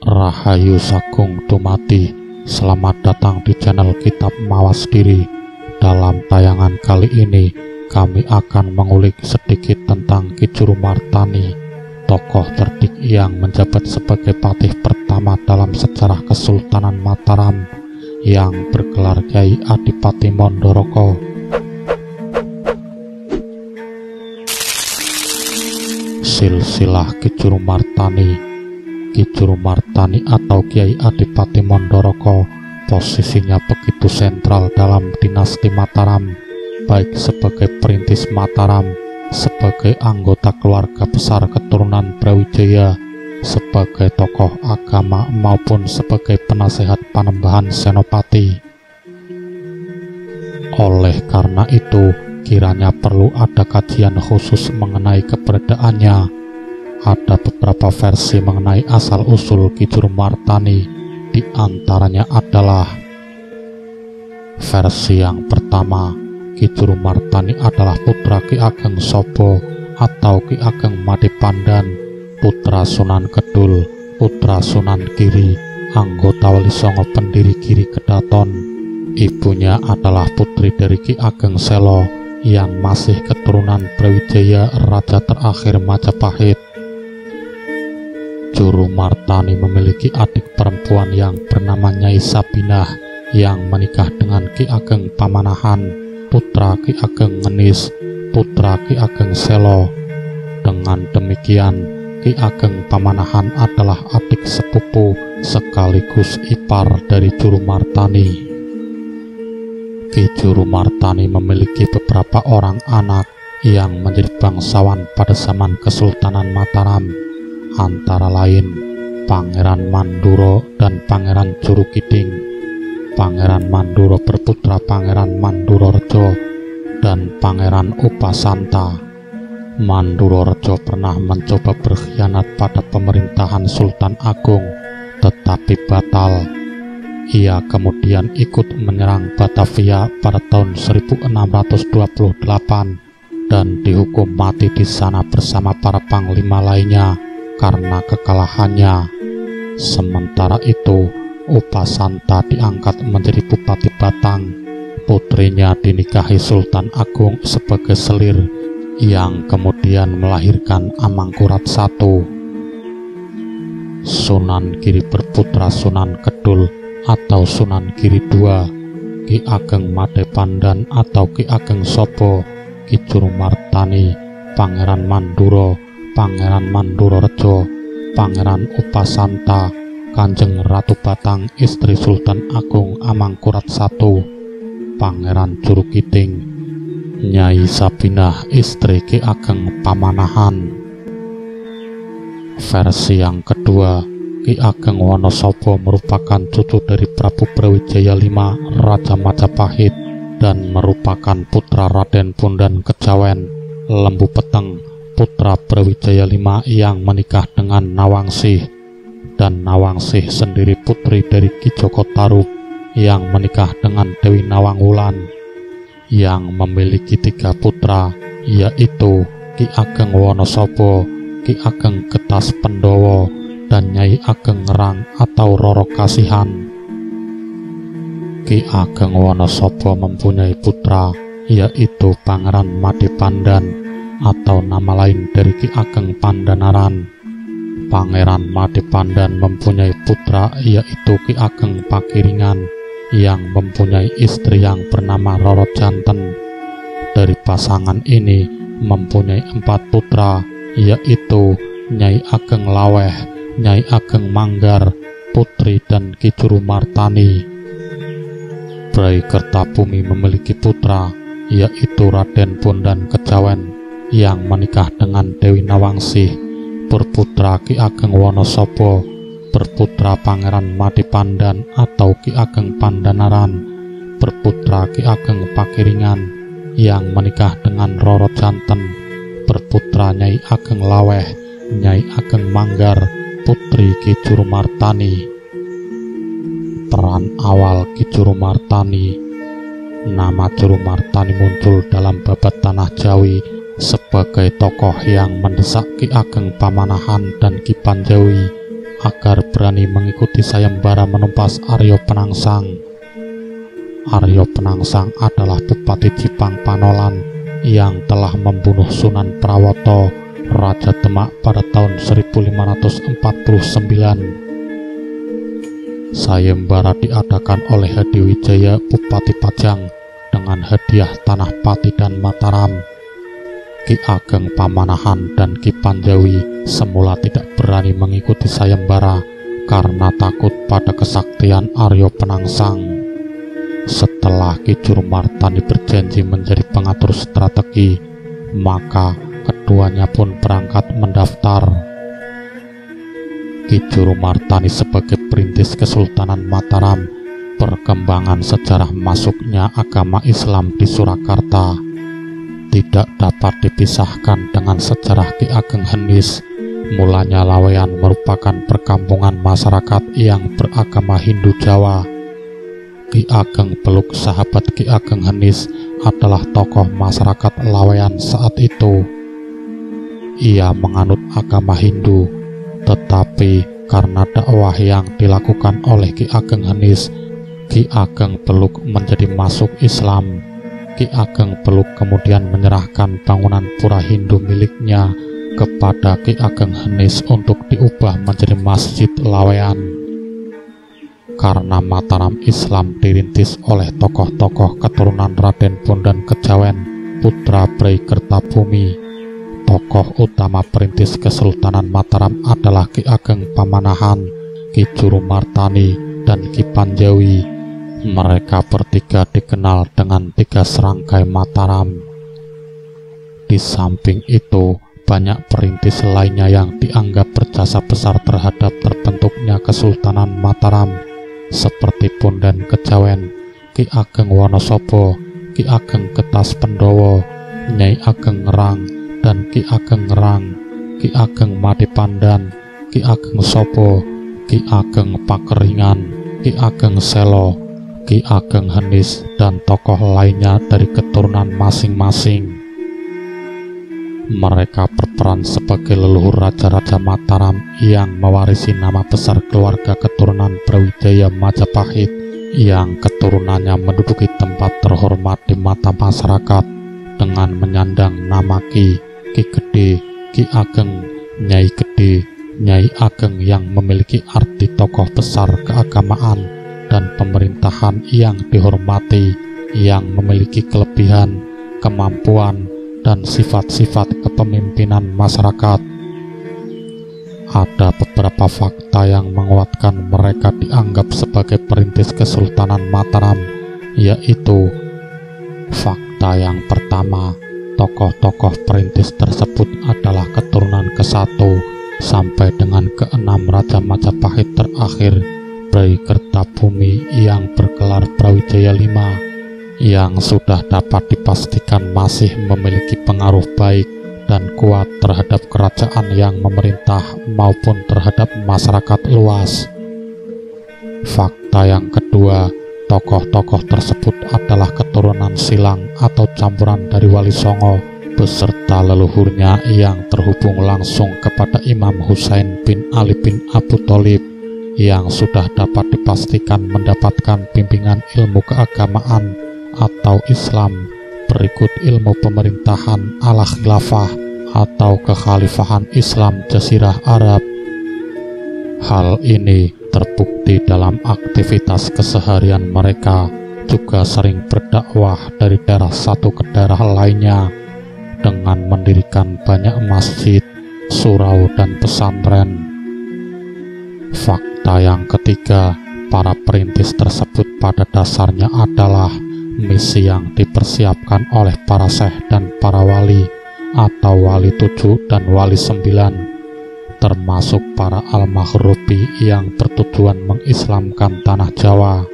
Rahayu Sagung Dumadi. Selamat datang di channel Kitab Mawas Diri. Dalam tayangan kali ini kami akan mengulik sedikit tentang Ki Jurumartani, tokoh terdik yang menjabat sebagai patih pertama dalam sejarah Kesultanan Mataram yang bergelar Kyai Adipati Mandoroko. Silsilah Ki Jurumartani. Ki Jurumartani atau Kyai Adipati Mandoroko posisinya begitu sentral dalam dinasti Mataram, baik sebagai perintis Mataram, sebagai anggota keluarga besar keturunan Brawijaya, sebagai tokoh agama maupun sebagai penasehat Panembahan Senopati. Oleh karena itu, kiranya perlu ada kajian khusus mengenai keberadaannya. Ada beberapa versi mengenai asal-usul Ki Jurumartani, di antaranya adalah versi yang pertama, Ki Jurumartani adalah putra Ki Ageng Sobo atau Ki Ageng Madipandan, putra Sunan Kedul, putra Sunan Giri, anggota Wali Songo pendiri Giri Kedaton. Ibunya adalah putri dari Ki Ageng Selo yang masih keturunan Brawijaya, raja terakhir Majapahit. Jurumartani memiliki adik perempuan yang bernama Nyai Sabinah yang menikah dengan Ki Ageng Pamanahan, putra Ki Ageng Ngenis, putra Ki Ageng Selo. Dengan demikian, Ki Ageng Pamanahan adalah adik sepupu sekaligus ipar dari Jurumartani. Ki Jurumartani memiliki beberapa orang anak yang menjadi bangsawan pada zaman Kesultanan Mataram, antara lain Pangeran Manduro dan Pangeran Jurukiding. Pangeran Manduro berputra Pangeran Mandurorejo dan Pangeran Upasanta. Mandurorejo pernah mencoba berkhianat pada pemerintahan Sultan Agung, tetapi batal. Ia kemudian ikut menyerang Batavia pada tahun 1628 dan dihukum mati di sana bersama para panglima lainnya karena kekalahannya. Sementara itu, Upasanta diangkat menjadi Bupati Batang. Putrinya dinikahi Sultan Agung sebagai selir yang kemudian melahirkan Amangkurat I. Sunan Giri berputra Sunan Kedul atau Sunan Giri II, Ki Ageng Madepandan atau Ki Ageng Sobo, Ki Jurumartani, Pangeran Manduro, Pangeran Mandurorejo, Pangeran Upasanta, Kanjeng Ratu Batang istri Sultan Agung Amangkurat I, Pangeran Jurukiding, Nyai Sabinah istri Ki Ageng Pamanahan. Versi yang kedua, Ki Ageng Wonosobo merupakan cucu dari Prabu Brawijaya V, Raja Majapahit, dan merupakan putra Raden Bondan Kejawen, Lembu Peteng, putra Brawijaya V yang menikah dengan Nawangsih, dan Nawangsih sendiri putri dari Ki Joko Tarub yang menikah dengan Dewi Nawangwulan, yang memiliki 3 putra, yaitu Ki Ageng Wonosobo, Ki Ageng Getas Pendowo, dan Nyai Ageng Ngerang atau Roro Kasihan. Ki Ageng Wonosobo mempunyai putra, yaitu Pangeran Madipandan atau nama lain dari Ki Ageng Pandanaran. Pangeran Madipandan mempunyai putra, yaitu Ki Ageng Pakiringan yang mempunyai istri yang bernama Roro Janten. Dari pasangan ini mempunyai 4 putra, yaitu Nyai Ageng Laweh, Nyai Ageng Manggar, putri dan Ki Jurumartani. Brai Kertabumi memiliki putra, yaitu Raden Bondan Kejawen yang menikah dengan Dewi Nawangsih, berputra Ki Ageng Wonosobo, berputra Pangeran Madipandan atau Ki Ageng Pandanaran, berputra Ki Ageng Pakiringan yang menikah dengan Roro Janten, berputra Nyai Ageng Laweh, Nyai Ageng Manggar, putri Ki Jurumartani. Peran awal Ki Jurumartani. Nama Jurumartani muncul dalam babat Tanah Jawi sebagai tokoh yang mendesak Ki Ageng Pamanahan dan Ki Panjawi agar berani mengikuti sayembara menumpas Aryo Penangsang. Aryo Penangsang adalah Bupati Jipang Panolan yang telah membunuh Sunan Prawoto, Raja Demak pada tahun 1549. Sayembara diadakan oleh Hadiwijaya Bupati Pajang dengan hadiah tanah Pati dan Mataram. Ki Ageng Pamanahan dan Ki Panjawi semula tidak berani mengikuti sayembara karena takut pada kesaktian Aryo Penangsang. Setelah Ki Jurumartani berjanji menjadi pengatur strategi, maka keduanya pun berangkat mendaftar. Ki Jurumartani sebagai perintis Kesultanan Mataram, perkembangan sejarah masuknya agama Islam di Surakarta tidak dapat dipisahkan dengan sejarah Ki Ageng Henis. Mulanya Laweyan merupakan perkampungan masyarakat yang beragama Hindu Jawa. Ki Ageng Peluk, sahabat Ki Ageng Henis, adalah tokoh masyarakat Laweyan saat itu. Ia menganut agama Hindu, tetapi karena dakwah yang dilakukan oleh Ki Ageng Henis, Ki Ageng Peluk menjadi masuk Islam. Ki Ageng Peluk kemudian menyerahkan bangunan pura Hindu miliknya kepada Ki Ageng Henis untuk diubah menjadi Masjid Laweyan. Karena Mataram Islam dirintis oleh tokoh-tokoh keturunan Raden Bondan Kejawen, putra Brai Kertabumi, tokoh utama perintis Kesultanan Mataram adalah Ki Ageng Pamanahan, Ki Jurumartani, dan Ki Panjawi. Mereka bertiga dikenal dengan 3 serangkai Mataram. Di samping itu, banyak perintis lainnya yang dianggap berjasa besar terhadap terbentuknya Kesultanan Mataram, seperti Bondan Kejawen, Ki Ageng Wonosobo, Ki Ageng Getas Pendowo, Nyai Ageng Ngerang, dan Ki Ageng Ngerang, Ki Ageng Madipandan, Ki Ageng Sobo, Ki Ageng Pakeringan, Ki Ageng Selo, Ki Ageng Henis, dan tokoh lainnya dari keturunan masing-masing. Mereka berperan sebagai leluhur raja-raja Mataram yang mewarisi nama besar keluarga keturunan Brawijaya Majapahit, yang keturunannya menduduki tempat terhormat di mata masyarakat dengan menyandang nama Ki, Ki Gede, Ki Ageng, Nyai Gede, Nyai Ageng, yang memiliki arti tokoh besar keagamaan dan pemerintahan yang dihormati, yang memiliki kelebihan, kemampuan, dan sifat-sifat kepemimpinan masyarakat. Ada beberapa fakta yang menguatkan mereka dianggap sebagai perintis Kesultanan Mataram, yaitu: fakta yang pertama, tokoh-tokoh perintis tersebut adalah keturunan ke-1 sampai dengan ke-6 Raja Majapahit terakhir, Brai Kertabumi, yang bergelar Brawijaya V, yang sudah dapat dipastikan masih memiliki pengaruh baik dan kuat terhadap kerajaan yang memerintah maupun terhadap masyarakat luas. Fakta yang kedua, tokoh-tokoh tersebut adalah keturunan silang atau campuran dari Wali Songo beserta leluhurnya yang terhubung langsung kepada Imam Husain bin Ali bin Abu Tholib, yang sudah dapat dipastikan mendapatkan bimbingan ilmu keagamaan atau Islam berikut ilmu pemerintahan ala khilafah atau kekhalifahan Islam Jazirah Arab. Hal ini terbukti dalam aktivitas keseharian mereka, juga sering berdakwah dari daerah satu ke daerah lainnya dengan mendirikan banyak masjid, surau, dan pesantren. Fakta yang ketiga, para perintis tersebut pada dasarnya adalah misi yang dipersiapkan oleh para syekh dan para wali atau wali 7 dan wali 9, termasuk para al-maghrubi yang bertujuan mengislamkan tanah Jawa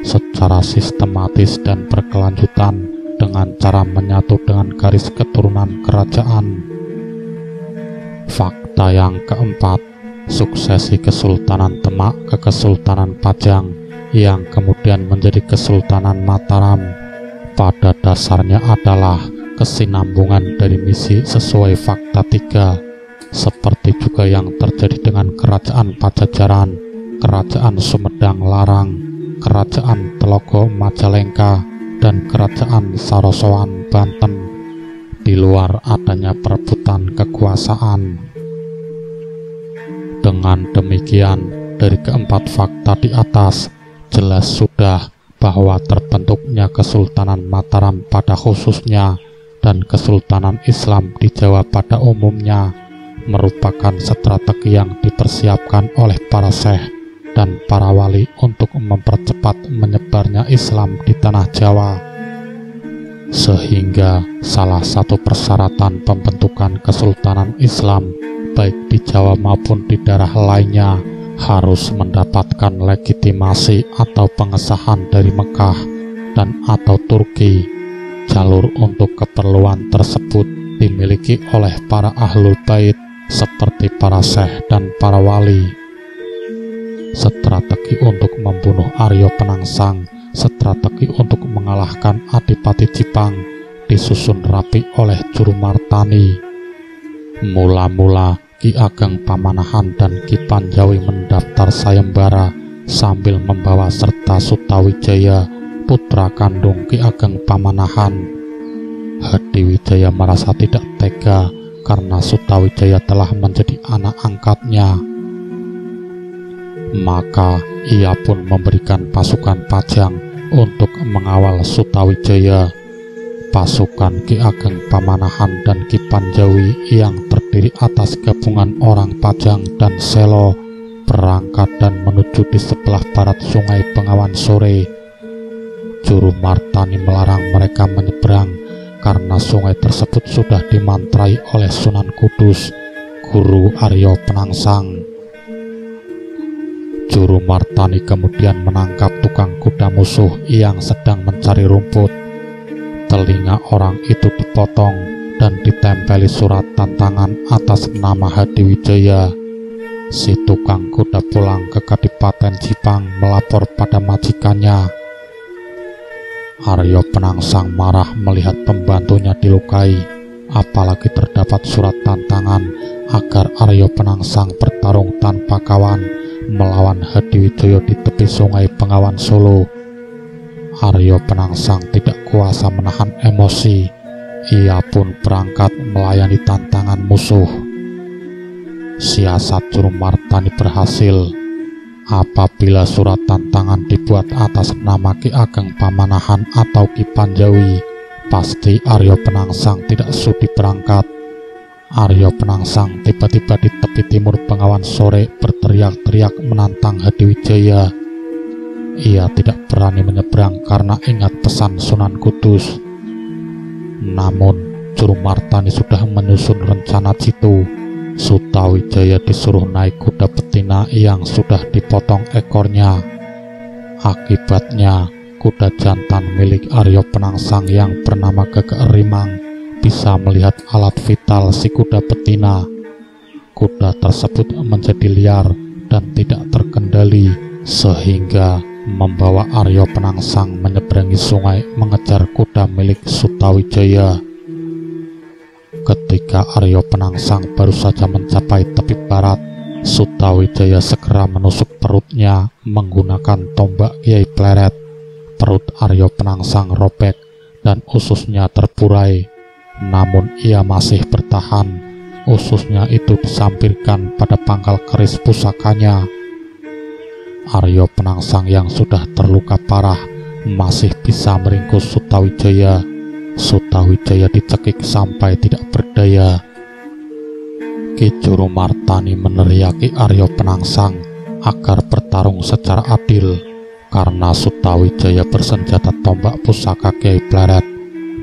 secara sistematis dan berkelanjutan dengan cara menyatu dengan garis keturunan kerajaan. Fakta yang keempat, suksesi Kesultanan Demak ke Kesultanan Pajang yang kemudian menjadi Kesultanan Mataram pada dasarnya adalah kesinambungan dari misi sesuai fakta 3, seperti juga yang terjadi dengan kerajaan Pajajaran, kerajaan Sumedang Larang, kerajaan Telogo Majalengka, dan kerajaan Sarasowan Banten, di luar adanya perebutan kekuasaan. Dengan demikian, dari keempat fakta di atas, jelas sudah bahwa terbentuknya Kesultanan Mataram pada khususnya dan Kesultanan Islam di Jawa pada umumnya merupakan strategi yang dipersiapkan oleh para syekh dan para wali untuk mempercepat menyebarnya Islam di tanah Jawa, sehingga salah satu persyaratan pembentukan Kesultanan Islam baik di Jawa maupun di daerah lainnya harus mendapatkan legitimasi atau pengesahan dari Mekah dan atau Turki. Jalur untuk keperluan tersebut dimiliki oleh para ahlul bait seperti para syekh dan para wali. Strategi untuk membunuh Arya Penangsang, strategi untuk mengalahkan Adipati Jipang disusun rapi oleh Juru Martani. Mula-mula Ki Ageng Pamanahan dan Ki Panjawi mendaftar sayembara sambil membawa serta Sutawijaya, putra kandung Ki Ageng Pamanahan. Hadiwijaya merasa tidak tega karena Sutawijaya telah menjadi anak angkatnya. Maka ia pun memberikan pasukan Pajang untuk mengawal Sutawijaya. Pasukan Ki Ageng Pamanahan dan Ki Panjawi yang terdiri atas gabungan orang Pajang dan Selo berangkat dan menuju di sebelah barat Sungai Bengawan Sore. Juru Martani melarang mereka menyeberang karena sungai tersebut sudah dimantrai oleh Sunan Kudus, guru Arya Penangsang. Juru Martani kemudian menangkap tukang kuda musuh yang sedang mencari rumput. Telinga orang itu dipotong dan ditempeli surat tantangan atas nama Hadiwijaya. Si tukang kuda pulang ke Kadipaten Jipang melapor pada majikannya. Arya Penangsang marah melihat pembantunya dilukai, apalagi terdapat surat tantangan agar Arya Penangsang bertarung tanpa kawan melawan Hadiwijaya di tepi Sungai Bengawan Solo. Arya Penangsang tidak kuasa menahan emosi, ia pun berangkat melayani tantangan musuh. Siasat Juru Martani berhasil. Apabila surat tantangan dibuat atas nama Ki Ageng Pamanahan atau Ki Panjawi, pasti Arya Penangsang tidak sudi berangkat. Arya Penangsang tiba-tiba di tepi timur Bengawan Sore berteriak-teriak menantang Hadiwijaya. Ia tidak berani menyeberang karena ingat pesan Sunan Kudus. Namun Juru Martani sudah menyusun rencana jitu. Sutawijaya disuruh naik kuda betina yang sudah dipotong ekornya. Akibatnya kuda jantan milik Arya Penangsang yang bernama Gegek Rimang bisa melihat alat vital si kuda betina. Kuda tersebut menjadi liar dan tidak terkendali, sehingga membawa Arya Penangsang menyeberangi sungai mengejar kuda milik Sutawijaya. Ketika Arya Penangsang baru saja mencapai tepi barat, Sutawijaya segera menusuk perutnya menggunakan tombak Kiai Pleret. Perut Arya Penangsang robek dan ususnya terburai, namun ia masih bertahan. Ususnya itu disampirkan pada pangkal keris pusakanya. Arya Penangsang yang sudah terluka parah masih bisa meringkus Sutawijaya. Sutawijaya dicekik sampai tidak berdaya. Ki Juru Martani meneriaki Arya Penangsang agar bertarung secara adil. Karena Sutawijaya bersenjata tombak pusaka Kiai Pleret,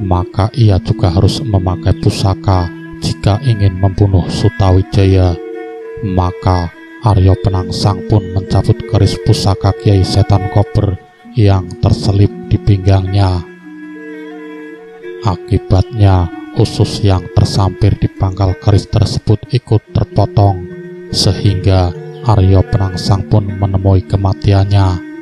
maka ia juga harus memakai pusaka jika ingin membunuh Sutawijaya. Maka Arya Penangsang pun mencabut keris pusaka Kiai Setan Kober yang terselip di pinggangnya. Akibatnya, usus yang tersampir di pangkal keris tersebut ikut terpotong, sehingga Arya Penangsang pun menemui kematiannya.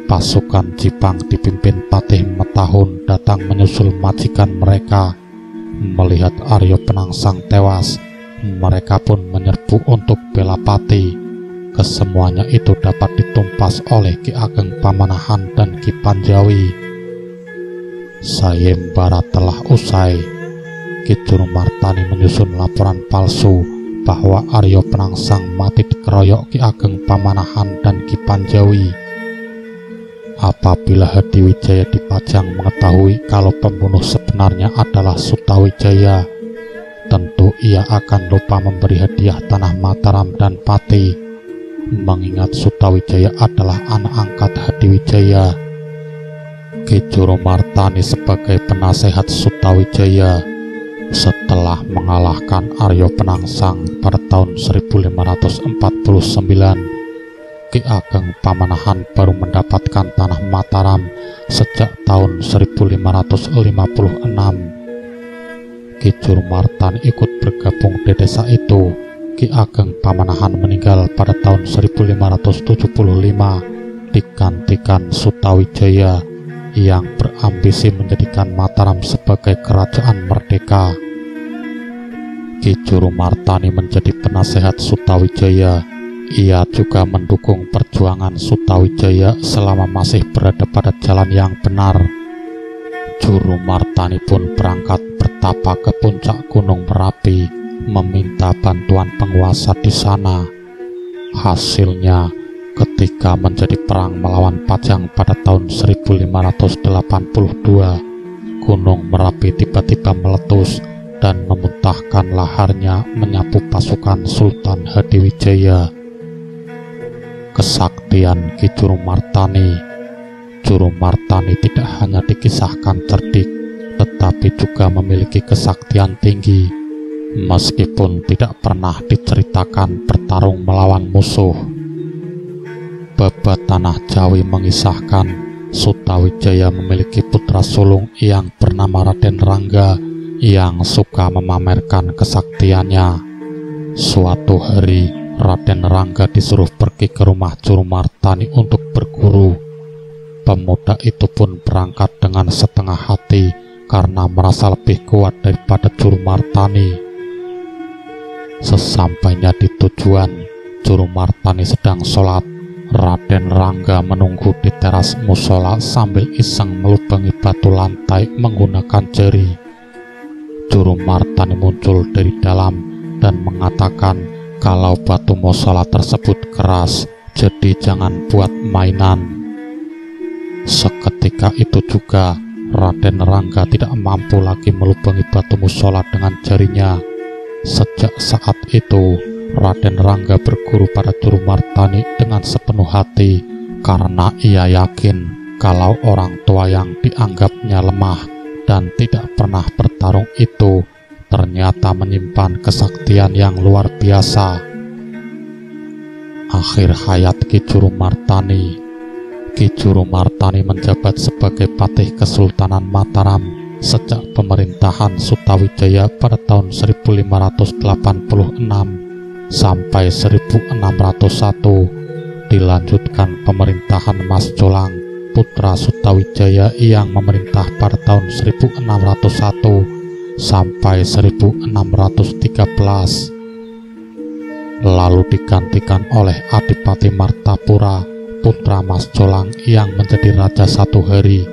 Pasukan Jipang dipimpin Patih Metahun datang menyusul majikan mereka. Melihat Arya Penangsang tewas, Mereka pun menyerbu untuk bela pati. Kesemuanya itu dapat ditumpas oleh Ki Ageng Pamanahan dan Ki Panjawi. Sayembara telah usai. Ki Jurumartani menyusun laporan palsu bahwa Aryo Penangsang mati dikeroyok Ki Ageng Pamanahan dan Ki Panjawi. Apabila Hadiwijaya Dipajang mengetahui kalau pembunuh sebenarnya adalah Sutawijaya, tentu ia akan lupa memberi hadiah tanah Mataram dan Pati, mengingat Sutawijaya adalah anak angkat Hadiwijaya. Ki Jurumartani sebagai penasehat Sutawijaya setelah mengalahkan Aryo Penangsang pada tahun 1549, Ki Ageng Pamanahan baru mendapatkan tanah Mataram sejak tahun 1556. Ki Jurumartani ikut bergabung di desa itu. Ki Ageng Pamanahan meninggal pada tahun 1575, digantikan Sutawijaya yang berambisi menjadikan Mataram sebagai kerajaan merdeka. Ki Jurumartani menjadi penasehat Sutawijaya. Ia juga mendukung perjuangan Sutawijaya selama masih berada pada jalan yang benar. Jurumartani pun berangkat bertapa ke puncak Gunung Merapi, meminta bantuan penguasa di sana. Hasilnya, ketika menjadi perang melawan Pajang pada tahun 1582, Gunung Merapi tiba-tiba meletus dan memuntahkan laharnya menyapu pasukan Sultan Hadiwijaya. Kesaktian Ki Jurumartani. Jurumartani tidak hanya dikisahkan cerdik, tetapi juga memiliki kesaktian tinggi, meskipun tidak pernah diceritakan bertarung melawan musuh. Babat Tanah Jawi mengisahkan Sutawijaya memiliki putra sulung yang bernama Raden Rangga yang suka memamerkan kesaktiannya. Suatu hari, Raden Rangga disuruh pergi ke rumah Jurumartani untuk berguru. Pemuda itu pun berangkat dengan setengah hati karena merasa lebih kuat daripada Jurumartani. Sesampainya di tujuan, Jurumartani sedang sholat. Raden Rangga menunggu di teras musola sambil iseng melubangi batu lantai menggunakan jari. Jurumartani muncul dari dalam dan mengatakan kalau batu musola tersebut keras, jadi jangan buat mainan. Seketika itu juga, Raden Rangga tidak mampu lagi melubangi batu musola dengan jarinya. Sejak saat itu, Raden Rangga berguru pada Jurumartani dengan sepenuh hati, karena ia yakin kalau orang tua yang dianggapnya lemah dan tidak pernah bertarung itu ternyata menyimpan kesaktian yang luar biasa. Akhir hayat Ki Jurumartani. Ki Jurumartani menjabat sebagai Patih Kesultanan Mataram sejak pemerintahan Sutawijaya pada tahun 1586 sampai 1601. Dilanjutkan pemerintahan Mas Colang, putra Sutawijaya yang memerintah pada tahun 1601 sampai 1613, lalu digantikan oleh Adipati Martapura, putra Mas Colang yang menjadi raja satu hari,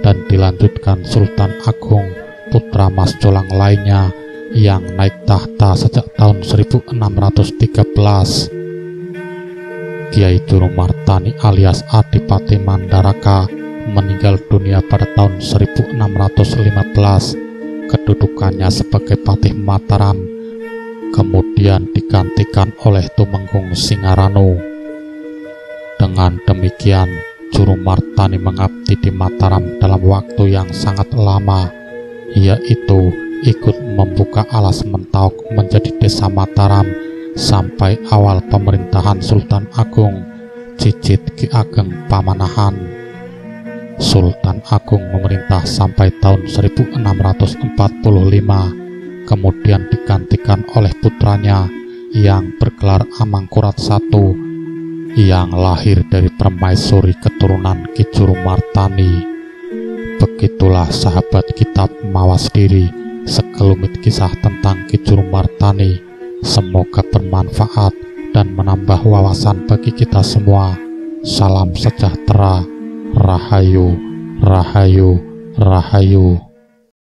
dan dilanjutkan Sultan Agung, putra Mas Colang lainnya yang naik tahta sejak tahun 1613. Kiai Jurumartani alias Adipati Mandaraka meninggal dunia pada tahun 1615. Kedudukannya sebagai Patih Mataram kemudian digantikan oleh Tumenggung Singaranu. Dengan demikian, Jurumartani mengabdi di Mataram dalam waktu yang sangat lama, yaitu ikut membuka alas Mentauk menjadi desa Mataram sampai awal pemerintahan Sultan Agung, cicit Ki Ageng Pamanahan. Sultan Agung memerintah sampai tahun 1645, kemudian digantikan oleh putranya yang bergelar Amangkurat I, yang lahir dari permaisuri keturunan Ki Jurumartani. Begitulah sahabat kitab Mawas Diri, sekelumit kisah tentang Ki Jurumartani. Semoga bermanfaat dan menambah wawasan bagi kita semua. Salam sejahtera. Rahayu, Rahayu, Rahayu.